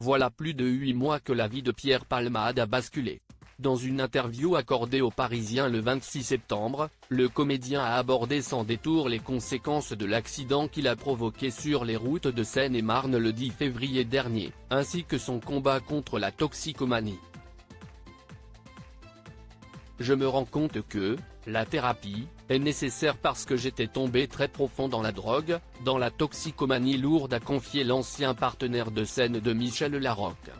Voilà plus de 8 mois que la vie de Pierre Palmade a basculé. Dans une interview accordée aux Parisiens le 26 septembre, le comédien a abordé sans détour les conséquences de l'accident qu'il a provoqué sur les routes de Seine-et-Marne le 10 février dernier, ainsi que son combat contre la toxicomanie. Je me rends compte que, la thérapie, est nécessaire parce que j'étais tombé très profond dans la drogue, dans la toxicomanie lourde, a confié l'ancien partenaire de scène de Michel Larocque.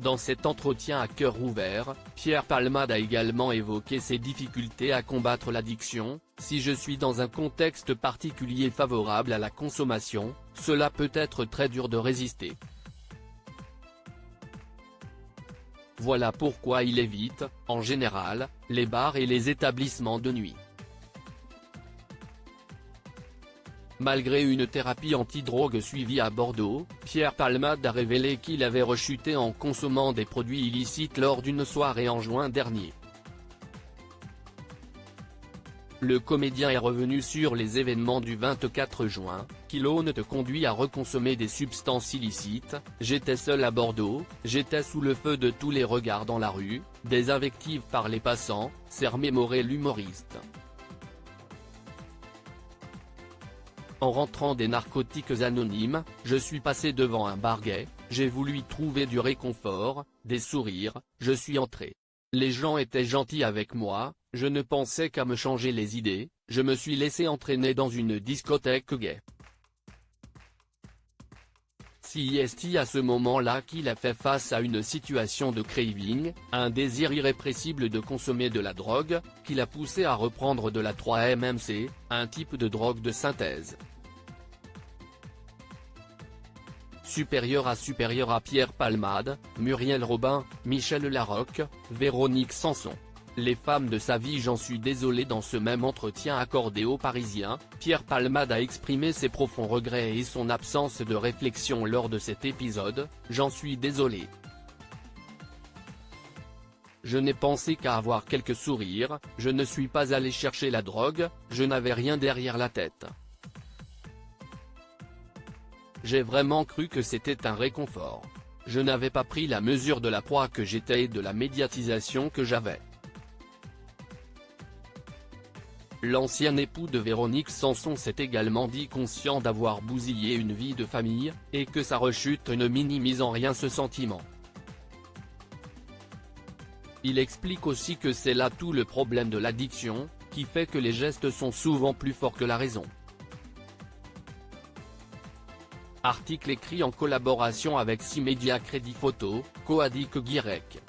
Dans cet entretien à cœur ouvert, Pierre Palmade a également évoqué ses difficultés à combattre l'addiction. Si je suis dans un contexte particulier favorable à la consommation, cela peut être très dur de résister. Voilà pourquoi il évite, en général, les bars et les établissements de nuit. Malgré une thérapie anti-drogue suivie à Bordeaux, Pierre Palmade a révélé qu'il avait rechuté en consommant des produits illicites lors d'une soirée en juin dernier. Le comédien est revenu sur les événements du 24 juin, qui l'ont conduit à reconsommer des substances illicites. J'étais seul à Bordeaux, j'étais sous le feu de tous les regards dans la rue, des invectives par les passants, s'est remémoré l'humoriste. En rentrant des narcotiques anonymes, je suis passé devant un bar gay, j'ai voulu y trouver du réconfort, des sourires, je suis entré. Les gens étaient gentils avec moi, je ne pensais qu'à me changer les idées, je me suis laissé entraîner dans une discothèque gay. C'est à ce moment-là qu'il a fait face à une situation de craving, un désir irrépressible de consommer de la drogue, qui l'a poussé à reprendre de la 3-MMC, un type de drogue de synthèse. Supérieur à Pierre Palmade, Muriel Robin, Michel Larocque, Véronique Sanson. Les femmes de sa vie. J'en suis désolé. Dans ce même entretien accordé aux Parisiens, Pierre Palmade a exprimé ses profonds regrets et son absence de réflexion lors de cet épisode. J'en suis désolé. Je n'ai pensé qu'à avoir quelques sourires, je ne suis pas allé chercher la drogue, je n'avais rien derrière la tête. J'ai vraiment cru que c'était un réconfort. Je n'avais pas pris la mesure de la proie que j'étais et de la médiatisation que j'avais. L'ancien époux de Véronique Sanson s'est également dit conscient d'avoir bousillé une vie de famille, et que sa rechute ne minimise en rien ce sentiment. Il explique aussi que c'est là tout le problème de l'addiction, qui fait que les gestes sont souvent plus forts que la raison. Article écrit en collaboration avec 6 médias Crédit Photo, Coadic Guirec.